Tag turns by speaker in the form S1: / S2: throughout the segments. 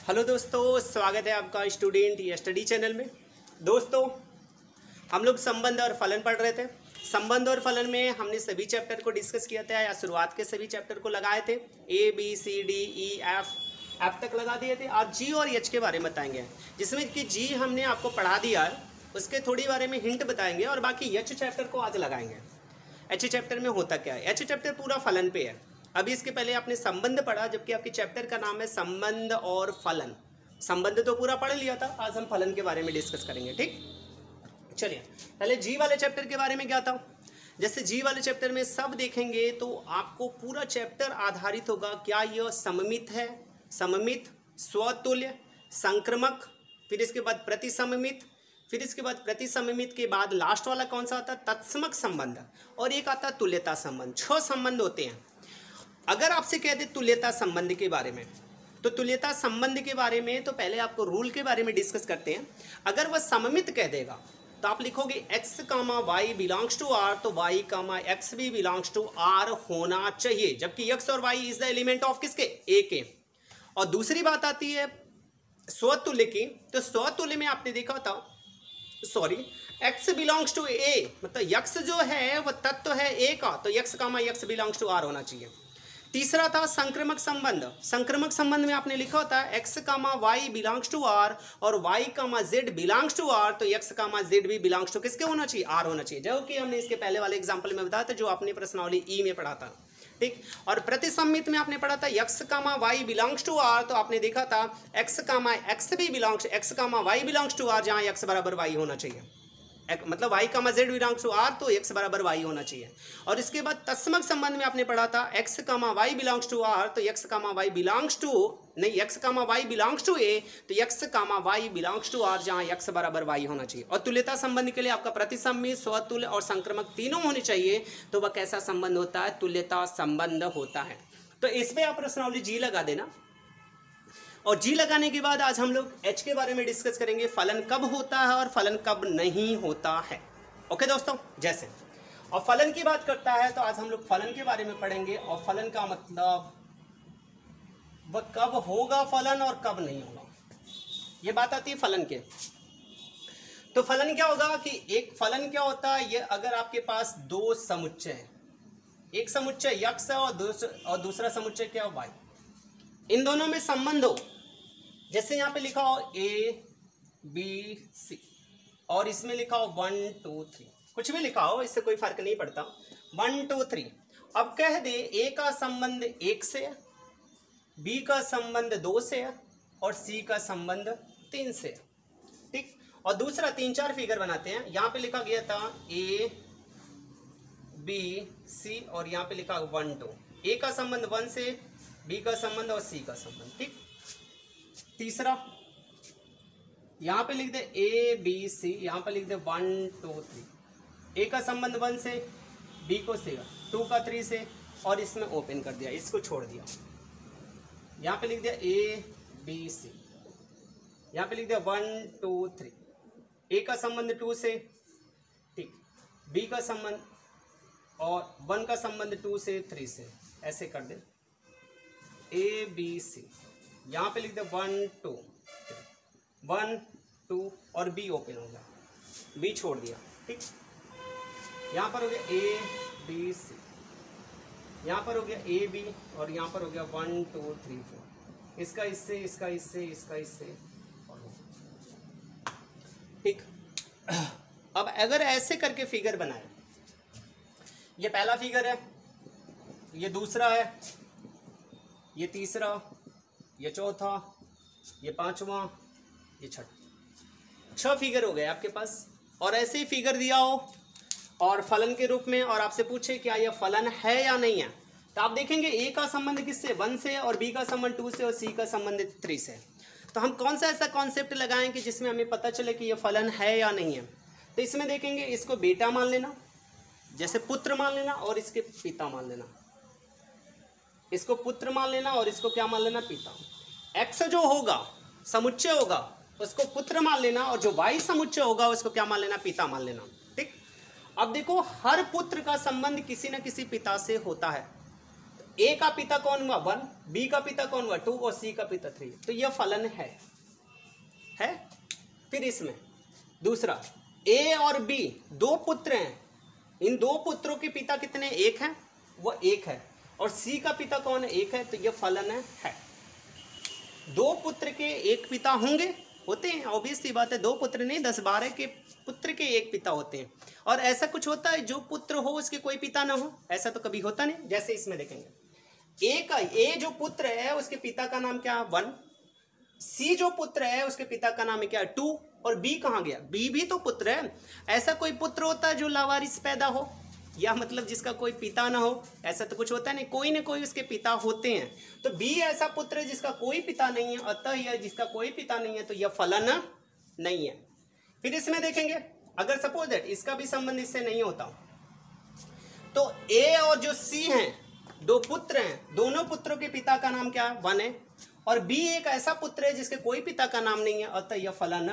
S1: Hello दोस्तों, स्वागत है आपका स्टूडेंट या स्टडी चैनल में। दोस्तों, हम लोग संबंध और फलन पढ़ रहे थे। संबंध और फलन में हमने सभी चैप्टर को डिस्कस किया था या शुरुआत के सभी चैप्टर को लगाए थे। A B C D E F तक लगा दिए थे। आज जी और एच के बारे में बताएंगे, जिसमें कि जी हमने आपको पढ़ा दिया है, उसके थोड़ी बारे में हिंट बताएंगे और बाकी एच चैप्टर को आज लगाएंगे। एच चैप्टर में होता क्या है? एच चैप्टर पूरा फलन पे है। अभी इसके पहले आपने संबंध पढ़ा, जबकि आपके चैप्टर का नाम है संबंध और फलन। संबंध तो पूरा पढ़ लिया था, आज हम फलन के बारे में डिस्कस करेंगे। ठीक, चलिए पहले जी वाले चैप्टर के बारे में क्या था। जैसे जी वाले चैप्टर में सब देखेंगे तो आपको पूरा चैप्टर आधारित होगा क्या यह सममित है, सममित, स्वतुल्य, संक्रमक, फिर इसके बाद प्रतिसममित, फिर इसके बाद प्रतिसममित के बाद लास्ट वाला कौन सा आता है? तत्समक संबंध, और एक आता है तुल्यता संबंध। 6 संबंध होते हैं। अगर आपसे कह दे तुल्यता संबंध के बारे में, तो तुल्यता संबंध के बारे में तो पहले आपको रूल के बारे में डिस्कस करते हैं। अगर वह सममित कह देगा तो आप लिखोगे x, y belongs to r, तो y, x भी बिलोंग्स टू r होना चाहिए, जबकि x और y is the element of किसके? a के। और दूसरी बात आती है स्वतुल्य की, तो स्वतुल्य में आपने देखा था, sorry, x belongs to a, मतलब x जो है वह तत्व है a का, तो x बिलोंग्स टू r होना चाहिए। तीसरा था संक्रमक संबंध। संक्रमक संबंध में आपने लिखा होता है x, y belongs to r और y, z belongs to r, तो x, z भी बिलोंग्स टू किसके होना चाहिए? r होना चाहिए, जो कि हमने इसके पहले वाले एग्जांपल में बताया था, जो आपने प्रश्नावली ई में पढ़ा था। ठीक, और प्रतिसम्मित में आपने पढ़ा था x, y belongs to r, तो आपने देखा था x भी belongs, x, y belongs to r, जहाँ x बराबर y होना चाहिए, मतलब y, z belongs to r, तो x बराबर y होना चाहिए। और इसके बाद तत्समक संबंध में आपने पढ़ा था x, y belongs to r, तो x, y बिलोंग्स टू, नहीं, x, y belongs to a, तो x, y belongs to r, जहाँ x बराबर y होना चाहिए। और तुल्यता संबंध के लिए आपका प्रतिसम्मित, स्वतुल्य और संक्रमक तीनों होने चाहिए, तो वह कैसा संबंध होता है? तुल्यता संबंध होता है। तो इसमें आप प्रश्नावली जी लगा देना। और जी लगाने के बाद आज हम लोग एच के बारे में डिस्कस करेंगे, फलन कब होता है और फलन कब नहीं होता है। ओके दोस्तों, जैसे और फलन की बात करता है तो आज हम लोग फलन के बारे में पढ़ेंगे, और फलन का मतलब वह कब होगा फलन और कब नहीं होगा, ये बात आती है फलन के। तो फलन क्या होगा कि एक फलन क्या होता है, ये अगर आपके पास दो समुच्चय है, एक समुच्चय x और दूसरा समुच्चय क्या y, इन दोनों में संबंध हो, जैसे यहाँ पे लिखा हो a b c और इसमें लिखा हो 1 2 3, कुछ भी लिखा हो, इससे कोई फर्क नहीं पड़ता, 1 2 3। अब कह दे a का संबंध 1 से है, b का संबंध 2 से है और c का संबंध 3 से है। ठीक, और दूसरा 3 4 फिगर बनाते हैं। यहाँ पे लिखा गया था a b c और यहाँ पे लिखा 1 2, a का संबंध 1 से, b का संबंध और c का संबंध। ठीक, तीसरा यहाँ पे लिख दे a b c, यहाँ पे लिख दे 1 2 3, a का संबंध 1 से, b को c, 2 का 3 से, और इसमें ओपन कर दिया, इसको छोड़ दिया। यहाँ पे लिख दिया a b c, यहाँ पे लिख दिया 1 2 3, a का संबंध 2 से, ठीक, b का संबंध और 1 का संबंध 2 से 3 से, ऐसे कर दे a b c, यहाँ पे लिख दे 1 2 1 2 और b ओपन हो गया, b छोड़ दिया। ठीक, यहाँ पर हो गया a b c, यहाँ पर हो गया a b और यहाँ पर हो गया 1 2 3 4, इसका इससे, इसका इससे, इसका इससे, और ठीक। अब अगर ऐसे करके फिगर बनाए, ये पहला फिगर है, ये दूसरा है, ये तीसरा, ये चौथा, ये पांचवा, ये छठा, 6 फिगर हो गए आपके पास। और ऐसे ही फिगर दिया हो और फलन के रूप में, और आपसे पूछे क्या यह फलन है या नहीं है, तो आप देखेंगे a का संबंध किससे? 1 से, और b का संबंध 2 से, और c का संबंध 3 से। तो हम कौन सा ऐसा कॉन्सेप्ट लगाएं कि जिसमें हमें पता चले कि यह फलन है या नहीं है। तो इसमें देखेंगे, इसको बेटा मान लेना, जैसे पुत्र मान लेना, और इसके पिता मान लेना, इसको पुत्र मान लेना और इसको क्या मान लेना? पिता। x जो होगा समुच्चय होगा उसको पुत्र मान लेना, और जो y समुच्चय होगा उसको क्या मान लेना? पिता मान लेना। ठीक, अब देखो, हर पुत्र का संबंध किसी न किसी पिता से होता है। ए का पिता कौन हुआ 1, बी का पिता कौन हुआ 2 और सी का पिता 3, तो यह फलन है। फिर इसमें दूसरा ए और बी दो पुत्र हैं, इन दो पुत्रों के पिता कितने, एक है, वो एक है, और सी का पिता कौन है, एक है, तो यह फलन है। दो पुत्र के एक पिता होंगे, होते हैं, ऑब्वियस सी बात है, दो पुत्र नहीं 10-12 के पुत्र के एक पिता होते हैं। और ऐसा कुछ होता है जो पुत्र हो उसके कोई पिता ना हो, ऐसा तो कभी होता नहीं। जैसे इसमें देखेंगे ए जो पुत्र है उसके पिता का नाम क्या है 1, सी जो पुत्र है उसके पिता का नाम है क्या 2, और बी कहाँ गया, बी भी तो पुत्र है। ऐसा कोई पुत्र होता है जो लावारिस पैदा हो, या मतलब जिसका कोई पिता ना हो, ऐसा तो कुछ होता है नहीं, कोई ना कोई उसके पिता होते हैं। तो बी ऐसा पुत्र है जिसका कोई पिता नहीं है, अतः यह जिसका कोई पिता नहीं है तो यह फलन नहीं है। फिर इसमें देखेंगे अगर सपोज दैट इसका भी संबंध इससे नहीं होता, तो ए और जो सी हैं दो पुत्र हैं, दोनों पुत्रों के पिता का नाम क्या है 1 है, और बी एक ऐसा पुत्र है जिसके कोई पिता का नाम नहीं है, अतः यह फलन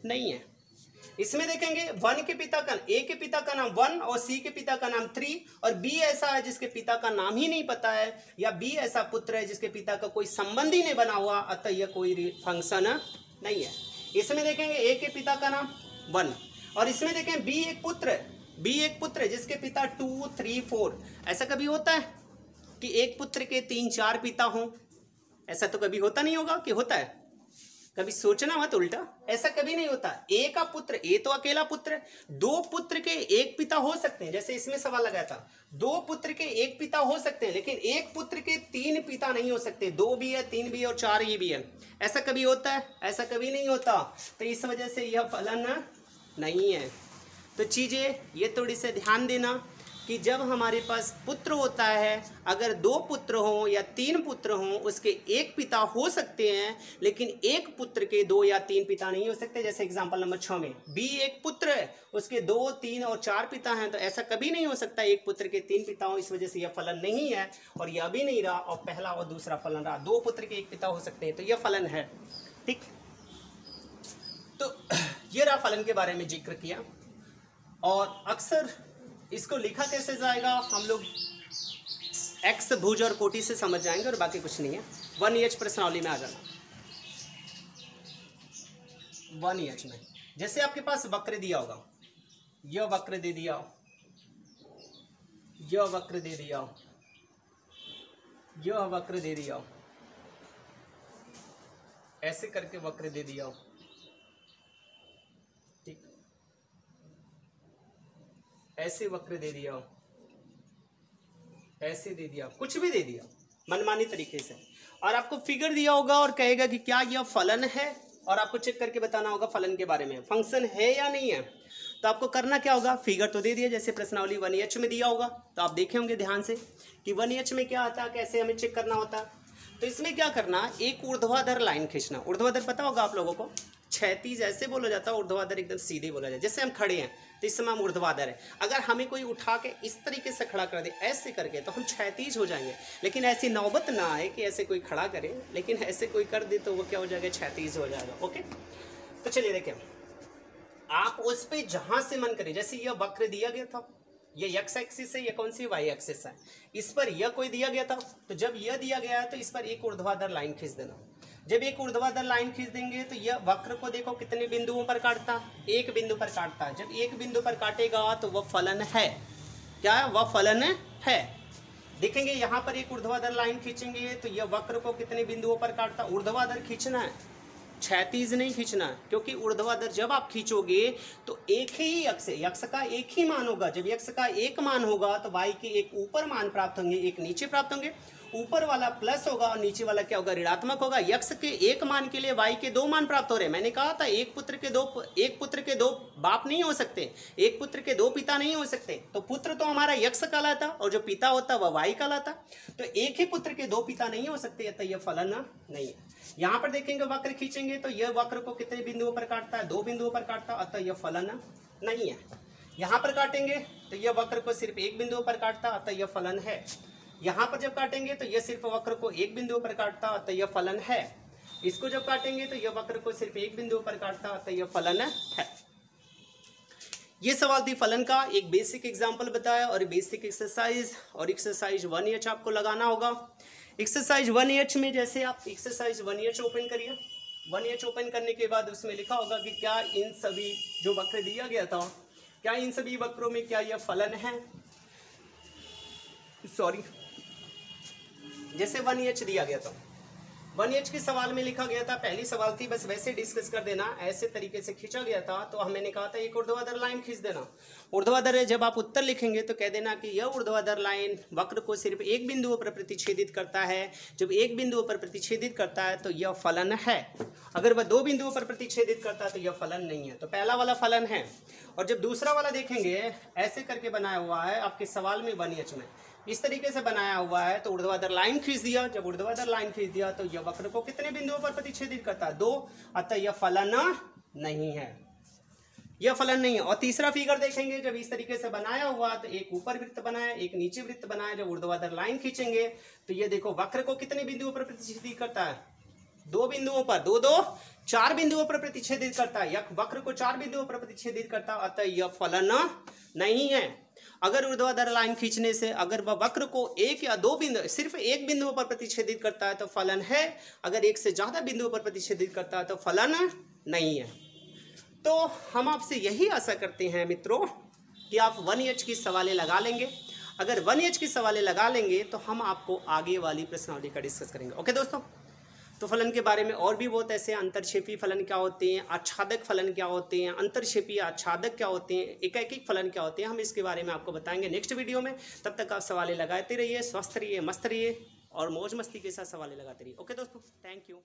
S1: नहीं है। इसमें देखेंगे 1 के पिता का, ए के पिता का नाम 1 और सी के पिता का नाम 3, और बी ऐसा है जिसके पिता का नाम ही नहीं पता है, या बी ऐसा पुत्र है जिसके पिता का कोई संबंध ही नहीं बना हुआ, अतः यह कोई फंक्शन नहीं है। इसमें देखेंगे ए के पिता का नाम 1, और इसमें देखें बी एक पुत्र है जिसके पिता 2, 3, 4। ऐसा कभी होता है कि एक पुत्र के 3-4 पिता हों? ऐसा तो कभी होता नहीं होगा, कि होता है? कभी सोचना मत उल्टा, ऐसा कभी नहीं होता। ए का पुत्र, ए तो अकेला पुत्र है, दो पुत्र के एक पिता हो सकते हैं, जैसे इसमें सवाल लगाया था, दो पुत्र के एक पिता हो सकते हैं, लेकिन एक पुत्र के 3 पिता नहीं हो सकते, 2 भी है, 3 भी है और 4 ही भी है। ऐसा कभी होता है? ऐसा कभी नहीं होता। तो इस वजह से यह फलन नहीं है। तो चीजें ये थोड़ी से ध्यान देना कि जब हमारे पास पुत्र होता है, अगर 2 पुत्र हों या 3 पुत्र हों, उसके एक पिता हो सकते हैं, लेकिन एक पुत्र के 2 या 3 पिता नहीं हो सकते। जैसे एग्जांपल नंबर 6 में बी एक पुत्र है, उसके 2, 3 और 4 पिता हैं, तो ऐसा कभी नहीं हो सकता एक पुत्र के 3 पिता हो। इस वजह से यह फलन नहीं है, और यह भी नहीं रहा, और पहला और दूसरा फलन रहा। 2 पुत्र के एक पिता हो सकते हैं, तो यह फलन है। ठीक, तो ये रहा फलन के बारे में जिक्र किया। और अक्सर इसको लिखा कैसे जाएगा, हम लोग एक्स भुज और कोटि से समझ जाएंगे, और बाकी कुछ नहीं है। 1EH प्रश्नावली में आ जाना। 1EH में जैसे आपके पास वक्र दिया होगा, यह वक्र दे दिया, यह वक्र दे दिया, यह वक्र दे दिया, ऐसे करके वक्र दे दिया, ठीक, ऐसे वक्र दे दिया, ऐसे दे दिया, कुछ भी दे दिया मनमानी तरीके से, और आपको फिगर दिया होगा और कहेगा कि क्या यह फलन है, और आपको चेक करके बताना होगा फलन के बारे में, फंक्शन है या नहीं है। तो आपको करना क्या होगा, फिगर तो दे दिया जैसे प्रश्नावली 1EH में दिया होगा, तो आप देखे होंगे ध्यान से कि 1EH में क्या आता है, कैसे हमें चेक करना होता है। तो इसमें क्या करना, एक ऊर्ध्वाधर लाइन खींचना। ऊर्ध्वाधर पता होगा आप लोगों को, क्षैतिज ऐसे बोला जाता है, ऊर्ध्वाधर एकदम सीधे बोला जाता है। जैसे हम खड़े हैं तो इस समय हम ऊर्ध्वाधर है, अगर हमें कोई उठा के इस तरीके से खड़ा कर दे ऐसे करके, तो हम क्षैतिज हो जाएंगे। लेकिन ऐसी नौबत ना आए कि ऐसे कोई खड़ा करे, लेकिन ऐसे कोई कर दे तो वो क्या हो जाएगा, क्षैतिज हो जाएगा। ओके, तो चलिए देखें, आप उस पर जहां से मन करें, जैसे यह वक्र दिया गया था, ये एक्स एक्सिस है, ये कौन सी वाई एक्सिस है, इस पर यह कोई दिया गया था, तो जब यह दिया गया है तो इस पर एक ऊर्ध्वाधर लाइन खींच देना। जब एक ऊर्ध्वाधर लाइन खींच देंगे तो यह वक्र को देखो कितने बिंदुओं पर काटता, एक बिंदु पर काटता है। जब एक बिंदु पर काटेगा तो वह फलन है। क्या है, वह फलन है। देखेंगे यहाँ पर एक ऊर्ध्वाधर लाइन खींचेंगे तो यह वक्र को कितने बिंदुओं पर काटता, ऊर्ध्वाधर खींचना है, क्षैतिज नहीं खींचना, क्योंकि ऊर्ध्वाधर जब आप खींचोगे तो एक ही यक्ष है, यक्ष का एक ही मान होगा। जब यक्ष का एक मान होगा तो वाई के एक ऊपर मान प्राप्त होंगे, एक नीचे प्राप्त होंगे। ऊपर वाला प्लस होगा और नीचे वाला क्या होगा, ऋणात्मक होगा। यक्ष के एक मान के लिए वाई के 2 मान प्राप्त हो रहे हैं। मैंने कहा था एक पुत्र के दो बाप नहीं हो सकते, एक पुत्र के 2 पिता नहीं हो सकते। तो पुत्र तो हमारा यक्ष कहलाता और जो पिता होता वह वाई कहलाता। तो एक ही पुत्र के 2 पिता नहीं हो सकते, अतः यह फलन नहीं है। यहाँ पर देखेंगे वक्र खींचेंगे तो यह वक्र को कितने बिंदुओं पर काटता है, 2 बिंदुओं पर काटता, अतः यह फलन नहीं है। यहाँ पर काटेंगे तो यह वक्र को सिर्फ 1 बिंदु पर काटता, अतः यह फलन है। यहाँ पर जब काटेंगे तो यह सिर्फ वक्र को 1 बिंदु पर काटता, अतः यह फलन है। इसको जब काटेंगे तो यह वक्र को सिर्फ 1 बिंदु पर काटता, अतः यह फलन है। ये सवाल थी फलन का, एक बेसिक एग्जांपल बताया और बेसिक एक्सरसाइज, और एक्सरसाइज 1H आपको लगाना होगा। एक्सरसाइज 1H में जैसे आप एक्सरसाइज 1H ओपन करिए, 1H ओपन करने के बाद उसमें लिखा होगा कि क्या इन सभी जो वक्र दिया गया था, क्या इन सभी वक्रों में क्या यह फलन है, सॉरी जैसे 1H दिया गया था, 1H के सवाल में लिखा गया था, पहली सवाल थी बस वैसे डिस्कस कर देना, ऐसे तरीके से खींचा गया था, तो हमने कहा था एक ऊर्ध्वाधर लाइन खींच देना। ऊर्ध्वाधर जब आप उत्तर लिखेंगे तो कह देना कि यह ऊर्ध्वाधर लाइन वक्र को सिर्फ एक बिंदु पर प्रतिच्छेदित करता है, जब एक बिंदु पर प्रतिच्छेदित करता है तो यह फलन है, अगर वह दो बिंदुओं पर प्रतिच्छेदित करता है तो यह फलन नहीं है। तो पहला वाला फलन है। और जब दूसरा वाला देखेंगे ऐसे करके बनाया हुआ है आपके सवाल में 1H में इस तरीके से बनाया हुआ है, तो ऊर्ध्वाधर लाइन खींच दिया, जब ऊर्ध्वाधर लाइन खींच दिया तो यह वक्र को कितने बिंदुओं पर प्रतिच्छेदित करता है, 2, अतः यह फलन नहीं है, यह फलन नहीं है। और तीसरा फिगर देखेंगे, जब इस तरीके से बनाया हुआ तो एक ऊपर वृत्त बनाया, एक नीचे वृत्त बनाया, जब ऊर्ध्वाधर लाइन खींचेंगे तो ये देखो वक्र को कितने बिंदुओं पर प्रतिच्छेदित करता है, 2 बिंदुओं पर, 2 2 4 बिंदुओं पर प्रतिच्छेदित करता है, यह वक्र को 4 बिंदुओं पर प्रतिच्छेदित करता है, अतः यह फलन नहीं है। अगर ऊर्ध्वाधर लाइन खींचने से अगर वह वक्र को एक या दो बिंदु, सिर्फ एक बिंदुओं पर प्रतिच्छेदित करता है तो फलन है, अगर एक से ज्यादा बिंदुओं पर प्रतिच्छेदित करता है तो फलन नहीं है। तो हम आपसे यही आशा करते हैं मित्रों कि आप 1H की सवालें लगा लेंगे। अगर 1H की सवालें लगा लेंगे तो हम आपको आगे वाली प्रश्नावली का डिस्कस करेंगे। ओके दोस्तों, तो फलन के बारे में और भी बहुत ऐसे अंतरक्षेपी फलन क्या होते हैं, आच्छादक फलन क्या होते हैं, अंतरक्षेपी आच्छादक क्या होते हैं, एकैकिक फलन क्या होते हैं, हम इसके बारे में आपको बताएंगे नेक्स्ट वीडियो में। तब तक आप सवालें लगाते रहिए, स्वस्थ रहिए, मस्त रहिए और मौज मस्ती के साथ सवालें लगाते रहिए। ओके दोस्तों, थैंक यू।